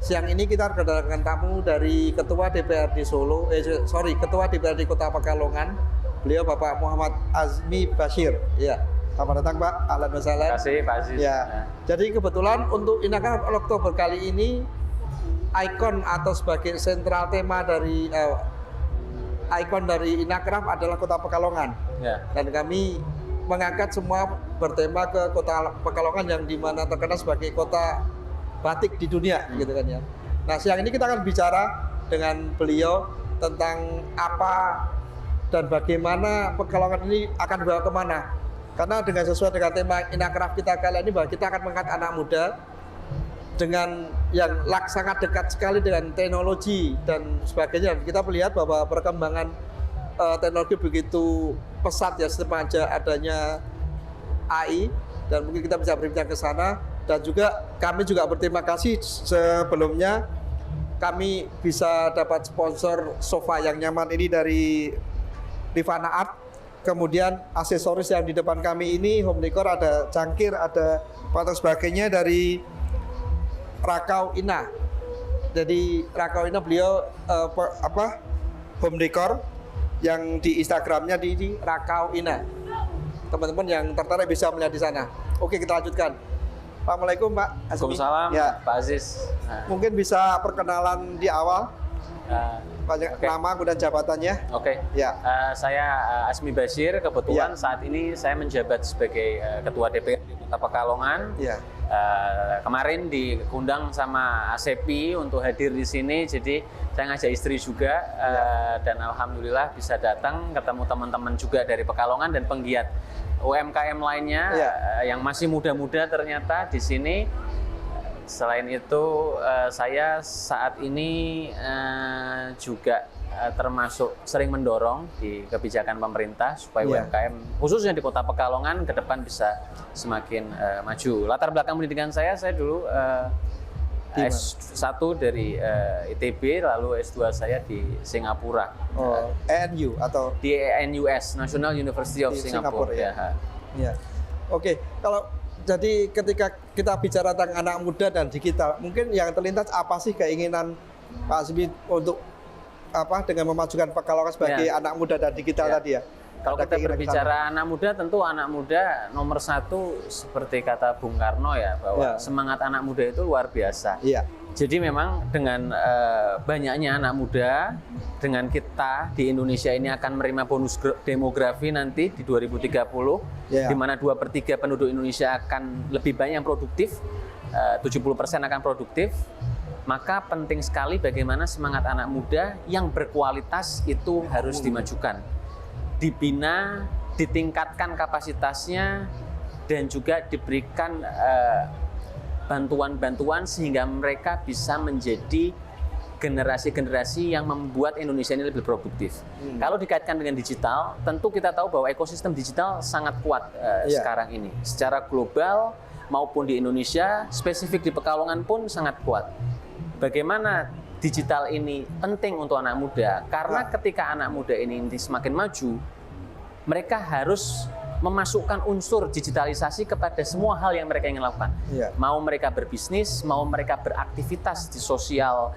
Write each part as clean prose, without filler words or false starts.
siang ini kita kedatangan tamu dari Ketua DPRD Solo, Ketua DPRD Kota Pekalongan. Beliau Bapak Muhammad Azmi Bashir. Ya, selamat datang Pak. Ahlan wa sahlan. Terima kasih Pak Aziz. Ya. Jadi kebetulan untuk Inakraf Oktober kali ini ikon atau sebagai sentral tema dari ikon dari Inakraf adalah Kota Pekalongan. Ya. Dan kami mengangkat semua bertema ke Kota Pekalongan yang dimana terkenal sebagai kota batik di dunia, gitu kan ya. Nah, siang ini kita akan bicara dengan beliau tentang apa dan bagaimana Pekalongan ini akan dibawa kemana. Karena dengan sesuai dengan tema Inakraf kita kali ini, bahwa kita akan mengangkat anak muda dengan yang sangat dekat sekali dengan teknologi dan sebagainya. Kita melihat bahwa perkembangan teknologi begitu pesat ya, sepanjang adanya AI, dan mungkin kita bisa berbincang ke sana. Dan juga kami juga berterima kasih sebelumnya kami bisa dapat sponsor sofa yang nyaman ini dari Rifana Art. Kemudian aksesoris yang di depan kami ini home decor, ada cangkir, ada patung sebagainya dari Rakau Ina. Jadi Rakau Ina beliau home decor yang di Instagramnya di Rakau Ina. Teman-teman yang tertarik bisa melihat di sana. Oke, kita lanjutkan. Assalamualaikum Pak Azmi. Waalaikumsalam Ya. Pak Aziz. Mungkin bisa perkenalan di awal. Okay. Nama dan jabatannya. Oke. Ya. Saya Azmi Bashir. Kebetulan saat ini saya menjabat sebagai Ketua DPRD Kota Pekalongan. Ya. Kemarin diundang sama ASEPI untuk hadir di sini, jadi saya ngajak istri juga, dan alhamdulillah bisa datang ketemu teman-teman juga dari Pekalongan dan penggiat UMKM lainnya yang masih muda-muda ternyata di sini. Selain itu saya saat ini juga termasuk sering mendorong di kebijakan pemerintah supaya UMKM khususnya di Kota Pekalongan ke depan bisa semakin maju. Latar belakang pendidikan saya dulu S1 dari ITB, lalu S2 saya di Singapura. Oh, ENU atau di NUS, National University of Singapore. Ya. Oke, kalau jadi ketika kita bicara tentang anak muda dan digital, mungkin yang terlintas apa sih keinginan Pak Azmi untuk dengan memajukan Pekalongan sebagai anak muda dan digital tadi ya? Kalau kita berbicara anak muda, tentu anak muda nomor satu seperti kata Bung Karno ya, bahwa semangat anak muda itu luar biasa. Iya. Jadi memang dengan banyaknya anak muda, dengan kita di Indonesia ini akan menerima bonus demografi nanti di 2030, di mana 2/3 penduduk Indonesia akan lebih banyak yang produktif, 70% akan produktif. Maka penting sekali bagaimana semangat anak muda yang berkualitas itu harus dimajukan, dibina, ditingkatkan kapasitasnya, dan juga diberikan bantuan-bantuan sehingga mereka bisa menjadi generasi-generasi yang membuat Indonesia ini lebih produktif. Kalau dikaitkan dengan digital, tentu kita tahu bahwa ekosistem digital sangat kuat sekarang ini. Secara global maupun di Indonesia, spesifik di Pekalongan pun sangat kuat. Bagaimana digital ini penting untuk anak muda? Karena ketika anak muda ini semakin maju, mereka harus memasukkan unsur digitalisasi kepada semua hal yang mereka ingin lakukan. Mau mereka berbisnis, mau mereka beraktivitas di sosial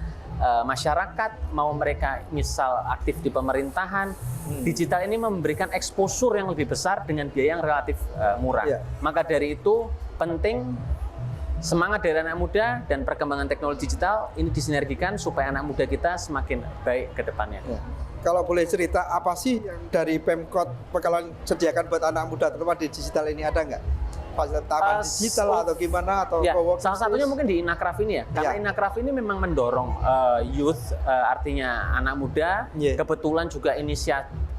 masyarakat, mau mereka misal aktif di pemerintahan, digital ini memberikan exposure yang lebih besar dengan biaya yang relatif murah. Maka dari itu penting semangat dari anak muda dan perkembangan teknologi digital ini disinergikan supaya anak muda kita semakin baik ke depannya. Kalau boleh cerita, apa sih yang dari Pemkot Pekalongan sediakan buat anak muda, terutama di digital ini, ada nggak? Taman digital atau gimana? Atau salah satunya mungkin di Inakraf ini ya. Karena Inakraf ini memang mendorong youth, artinya anak muda. Kebetulan juga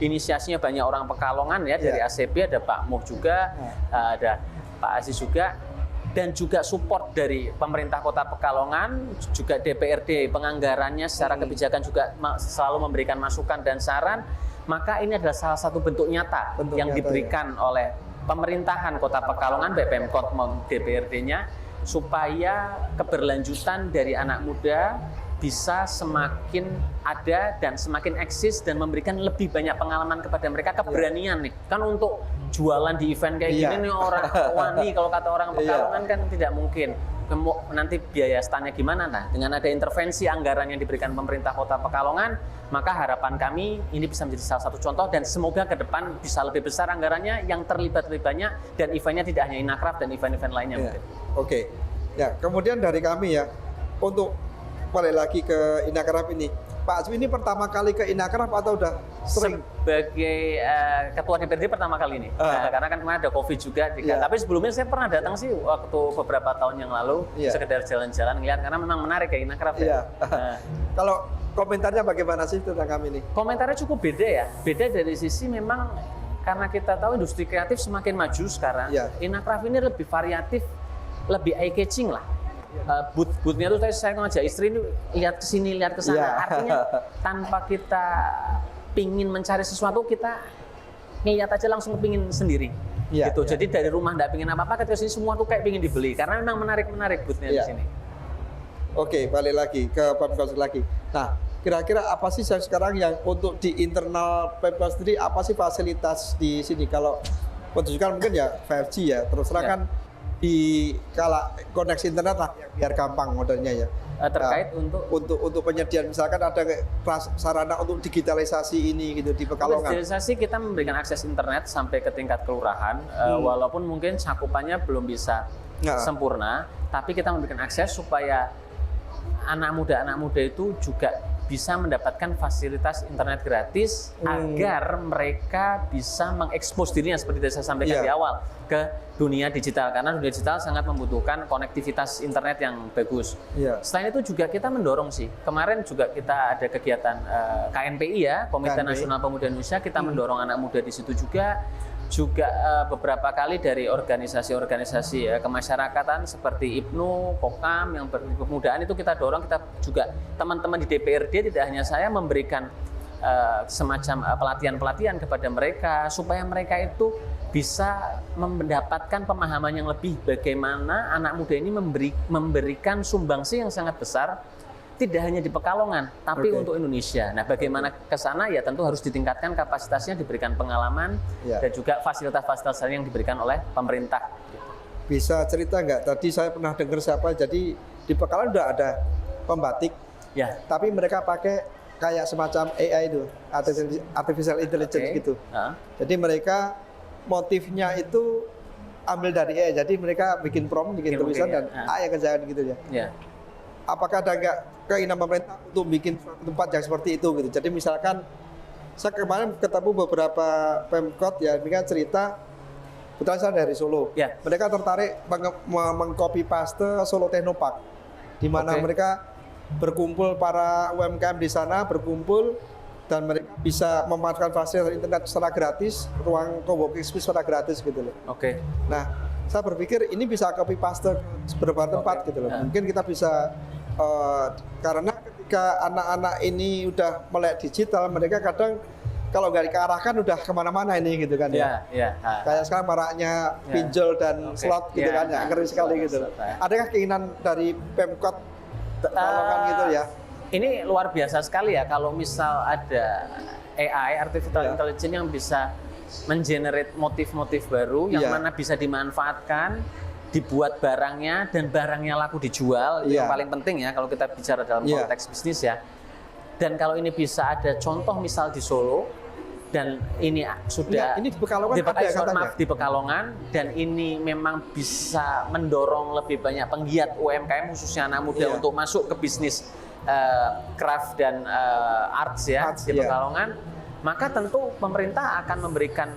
inisiasinya banyak orang Pekalongan ya, dari ASEPI ada Pak Muh juga, ada Pak Aziz juga. Dan juga support dari pemerintah Kota Pekalongan, juga DPRD penganggarannya secara kebijakan juga selalu memberikan masukan dan saran. Maka ini adalah salah satu bentuk nyata yang diberikan oleh pemerintahan Kota Pekalongan, Pemkot DPRD-nya, supaya keberlanjutan dari anak muda bisa semakin ada dan semakin eksis dan memberikan lebih banyak pengalaman kepada mereka, keberanian nih. Kan untuk jualan di event kayak gini nih orang wani kalau kata orang Pekalongan kan tidak mungkin. Nanti biaya stand-nya gimana? Nah, dengan ada intervensi anggaran yang diberikan pemerintah Kota Pekalongan, maka harapan kami ini bisa menjadi salah satu contoh dan semoga ke depan bisa lebih besar anggarannya, yang terlibat lebih banyak dan eventnya tidak hanya Inacraft dan event-event lainnya. Oke. Ya, kemudian dari kami ya, untuk balik lagi ke Inacraft ini, Pak Azmi ini pertama kali ke Inacraft atau udah sering? Sebagai ketua DPRD pertama kali ini, karena kan kemarin ada COVID juga. Tapi sebelumnya saya pernah datang sih waktu beberapa tahun yang lalu, sekedar jalan-jalan ngeliat karena memang menarik ya Inacraft. Kalau komentarnya bagaimana sih tentang kami ini? Komentarnya cukup beda ya, beda dari sisi memang karena kita tahu industri kreatif semakin maju sekarang. Inacraft ini lebih variatif, lebih eye catching lah. Booth-nya tuh saya ngajak istri ini lihat ke sini, lihat ke sana. Artinya tanpa kita pingin mencari sesuatu, kita ngeliat aja langsung pingin sendiri. Gitu. Jadi dari rumah nggak pingin apa-apa, ketika sini semua tuh kayak pingin dibeli karena memang menarik booth-nya di sini. Oke, balik lagi ke Pemkot lagi. Nah, kira-kira apa sih sekarang yang untuk di internal Pemkot sendiri, apa sih fasilitas di sini? Kalau penunjukan mungkin ya 5G ya, terus terang kan di kala koneksi internet lah biar gampang modelnya ya. Terkait untuk penyediaan misalkan ada sarana untuk digitalisasi ini gitu di Pekalongan. Digitalisasi kita memberikan akses internet sampai ke tingkat kelurahan, walaupun mungkin cakupannya belum bisa sempurna, tapi kita memberikan akses supaya anak muda itu juga bisa mendapatkan fasilitas internet gratis agar mereka bisa mengekspos dirinya seperti yang saya sampaikan di awal ke dunia digital, karena dunia digital sangat membutuhkan konektivitas internet yang bagus. Selain itu juga kita mendorong sih, kemarin juga kita ada kegiatan KNPI ya, Komite Nasional Pemuda Indonesia, kita mendorong anak muda di situ juga beberapa kali dari organisasi-organisasi kemasyarakatan seperti IPNU, Kokam yang berkepemudaan itu kita dorong, kita juga teman-teman di DPRD tidak hanya saya memberikan semacam pelatihan-pelatihan kepada mereka supaya mereka itu bisa mendapatkan pemahaman yang lebih bagaimana anak muda ini memberikan sumbangsi yang sangat besar tidak hanya di Pekalongan, tapi untuk Indonesia. Nah, bagaimana ke sana ya tentu harus ditingkatkan kapasitasnya, diberikan pengalaman, dan juga fasilitas-fasilitas yang diberikan oleh pemerintah. Bisa cerita nggak? Tadi saya pernah dengar siapa, jadi di Pekalongan udah ada pembatik, tapi mereka pakai kayak semacam AI itu, artificial intelligence gitu. Jadi mereka motifnya itu ambil dari AI, jadi mereka bikin prompt, bikin tulisan, dan AI yang kerjakan gitu ya. Apakah ada nggak keinginan pemerintah untuk bikin tempat yang seperti itu gitu? Jadi misalkan saya kemarin ketemu beberapa Pemkot ya, mereka cerita, kebetulan saya dari Solo, mereka tertarik mengcopy paste Solo Technopark, di mana mereka berkumpul para UMKM di sana berkumpul dan mereka bisa memanfaatkan fasilitas internet secara gratis, ruang coworking space secara gratis gitu loh. Nah, saya berpikir ini bisa copy paste beberapa tempat gitu loh. Mungkin kita bisa karena ketika anak-anak ini udah melek digital, mereka kadang kalau nggak diarahkan udah kemana-mana ini gitu kan ya. Kayak sekarang maraknya pinjol dan slot gitu kan ya, ngeri sekali gitu. Adakah keinginan dari Pemkot Pekalongan gitu ya? Ini luar biasa sekali ya kalau misal ada AI, artificial intelligence yang bisa mengenerate motif-motif baru yang mana bisa dimanfaatkan, dibuat barangnya dan barangnya laku dijual. Itu yang paling penting ya kalau kita bicara dalam konteks bisnis ya. Dan kalau ini bisa ada contoh misal di Solo dan ini sudah ini di Pekalongan di Pekalongan, dan ini memang bisa mendorong lebih banyak penggiat UMKM khususnya anak muda untuk masuk ke bisnis craft dan arts ya di Pekalongan, maka tentu pemerintah akan memberikan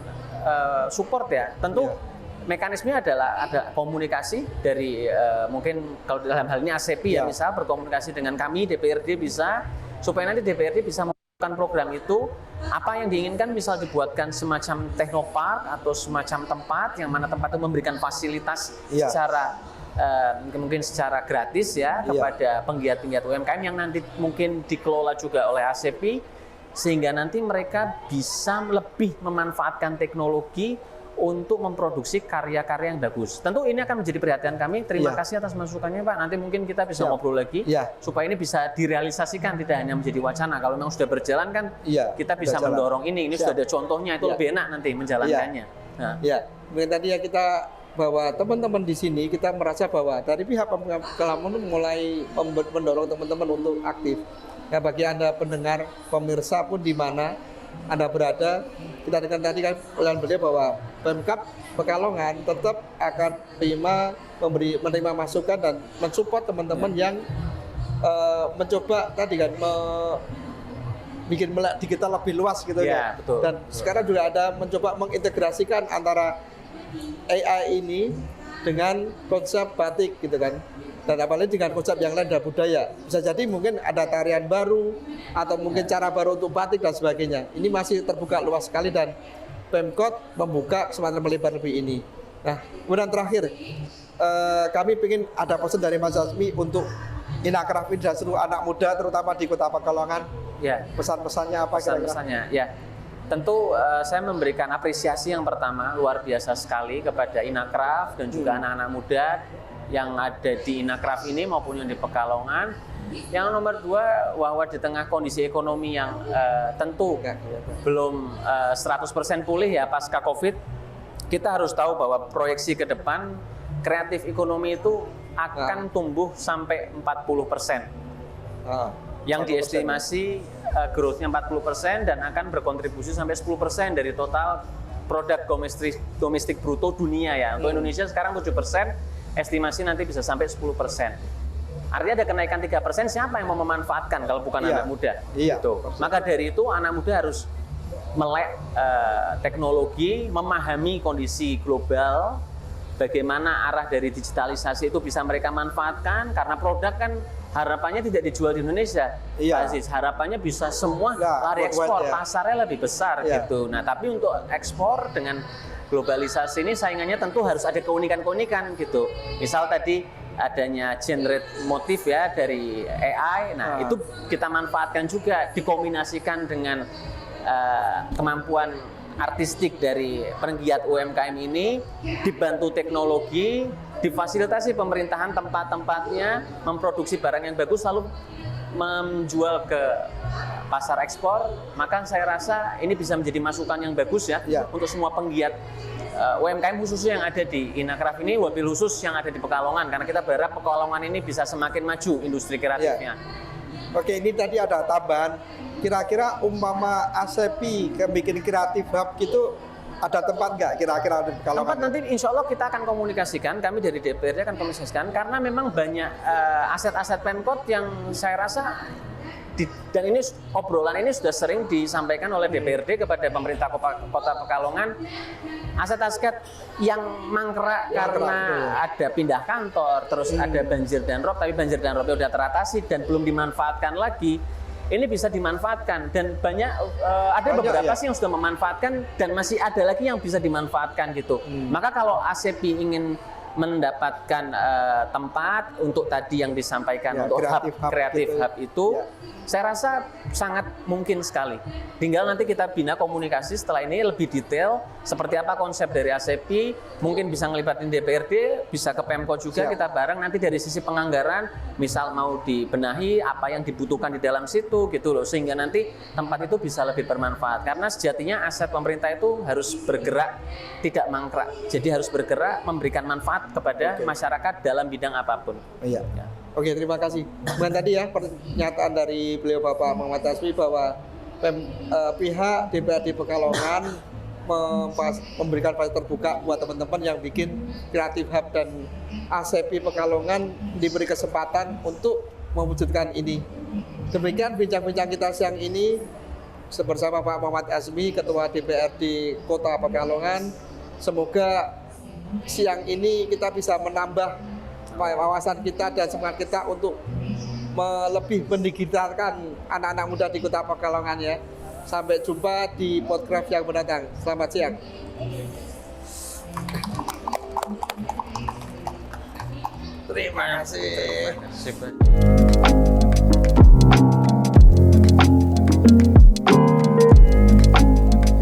support ya. Tentu mekanismenya adalah ada komunikasi dari mungkin kalau dalam hal ini ACP ya, misal berkomunikasi dengan kami DPRD bisa, supaya nanti DPRD bisa melakukan program itu. Apa yang diinginkan misal dibuatkan semacam teknopark atau semacam tempat yang mana tempat itu memberikan fasilitas secara mungkin secara gratis ya kepada penggiat-penggiat UMKM yang nanti mungkin dikelola juga oleh ACP, sehingga nanti mereka bisa lebih memanfaatkan teknologi untuk memproduksi karya-karya yang bagus. Tentu ini akan menjadi perhatian kami. Terima kasih atas masukannya, Pak. Nanti mungkin kita bisa ngobrol lagi supaya ini bisa direalisasikan, tidak hanya menjadi wacana. Kalau memang sudah berjalan kan kita bisa mendorong ini. Ini sudah ada contohnya, itu lebih enak nanti menjalankannya. Nah. Ya, mungkin tadi ya kita bahwa teman-teman di sini kita merasa bahwa dari pihak Pemkalaman mulai mendorong teman-teman untuk aktif. Ya, bagi Anda pendengar, pemirsa pun di mana Anda berada, kita dengar tadi kan oleh beliau bahwa Pemkab Pekalongan tetap akan menerima masukan dan mensupport teman-teman yang mencoba tadi kan bikin digital lebih luas gitu ya. Betul. Dan sekarang juga ada mencoba mengintegrasikan antara AI ini dengan konsep batik gitu kan. Dan apalagi dengan konsep yang lain dan budaya. Bisa jadi mungkin ada tarian baru atau mungkin cara baru untuk batik dan sebagainya. Ini masih terbuka luas sekali dan Pemkot membuka kesempatan melebar lebih ini. Nah, kemudian terakhir kami ingin ada pesan dari Mas Azmi untuk Inakraf ini dan seluruh anak muda terutama di Kota Pekalongan. Ya. Pesan-pesannya apa kira-kira? Pesan-pesannya, ya. Tentu saya memberikan apresiasi yang pertama luar biasa sekali kepada Inakraf dan juga anak-anak muda yang ada di Inakraf ini maupun yang di Pekalongan. Yang nomor dua, bahwa di tengah kondisi ekonomi yang tentu belum 100% pulih ya pasca COVID, kita harus tahu bahwa proyeksi ke depan kreatif ekonomi itu akan tumbuh sampai 40%. Yang diestimasi growth-nya 40% dan akan berkontribusi sampai 10% dari total produk domestik bruto dunia ya. Untuk Indonesia sekarang 7%, estimasi nanti bisa sampai 10%. Artinya ada kenaikan 3%, siapa yang mau memanfaatkan kalau bukan anak muda? Gitu. Maka dari itu anak muda harus melek teknologi, memahami kondisi global, bagaimana arah dari digitalisasi itu bisa mereka manfaatkan, karena produk kan harapannya tidak dijual di Indonesia. Aziz, harapannya bisa semua lari ekspor, pasarnya lebih besar gitu. Nah, tapi untuk ekspor dengan globalisasi ini saingannya tentu harus ada keunikan-keunikan gitu. Misal tadi adanya generate motif ya dari AI, nah itu kita manfaatkan juga, dikombinasikan dengan kemampuan artistik dari penggiat UMKM ini, dibantu teknologi, difasilitasi pemerintahan tempat-tempatnya memproduksi barang yang bagus lalu menjual ke pasar ekspor. Maka saya rasa ini bisa menjadi masukan yang bagus ya untuk semua penggiat UMKM khususnya yang ada di Inakraf ini, wabil khusus yang ada di Pekalongan, karena kita berharap Pekalongan ini bisa semakin maju industri kreatifnya. Oke, ini tadi ada tambahan. Kira-kira umpama ASEPI bikin kreatif hub gitu, ada tempat nggak kira-kira di Pekalongan? Tempat nanti insya Allah kita akan komunikasikan, kami dari DPRD akan komunikasikan, karena memang banyak aset-aset Pemkot yang saya rasa dan ini obrolan ini sudah sering disampaikan oleh DPRD kepada pemerintah Kota Pekalongan, aset-aset yang mangkrak karena ada pindah kantor, terus ada banjir dan rob, tapi banjir dan robnya sudah teratasi dan belum dimanfaatkan lagi. Ini bisa dimanfaatkan dan ada beberapa sih yang sudah memanfaatkan dan masih ada lagi yang bisa dimanfaatkan gitu. Maka kalau ASEPI ingin mendapatkan tempat untuk tadi yang disampaikan untuk kreatif hub itu, saya rasa sangat mungkin sekali. Tinggal nanti kita bina komunikasi setelah ini lebih detail seperti apa konsep dari ASEPI, mungkin bisa ngelibatin DPRD, bisa ke Pemkot juga. Kita bareng nanti dari sisi penganggaran, misal mau dibenahi apa yang dibutuhkan di dalam situ gitu loh, sehingga nanti tempat itu bisa lebih bermanfaat. Karena sejatinya aset pemerintah itu harus bergerak, tidak mangkrak. Jadi harus bergerak memberikan manfaat kepada masyarakat dalam bidang apapun. Oke, terima kasih. Kemudian tadi ya pernyataan dari beliau Bapak Muhammad Azmi bahwa pihak DPRD Pekalongan memberikan fasilitas terbuka buat teman-teman yang bikin kreatif hub dan ASEPI Pekalongan diberi kesempatan untuk mewujudkan ini. Demikian bincang-bincang kita siang ini bersama Pak Muhammad Azmi, Ketua DPRD Kota Pekalongan. Semoga siang ini kita bisa menambah wawasan kita dan semangat kita untuk lebih mendigitalkan anak-anak muda di Kota Pekalongan ya. Sampai jumpa di podcast yang mendatang. Selamat siang. Terima kasih.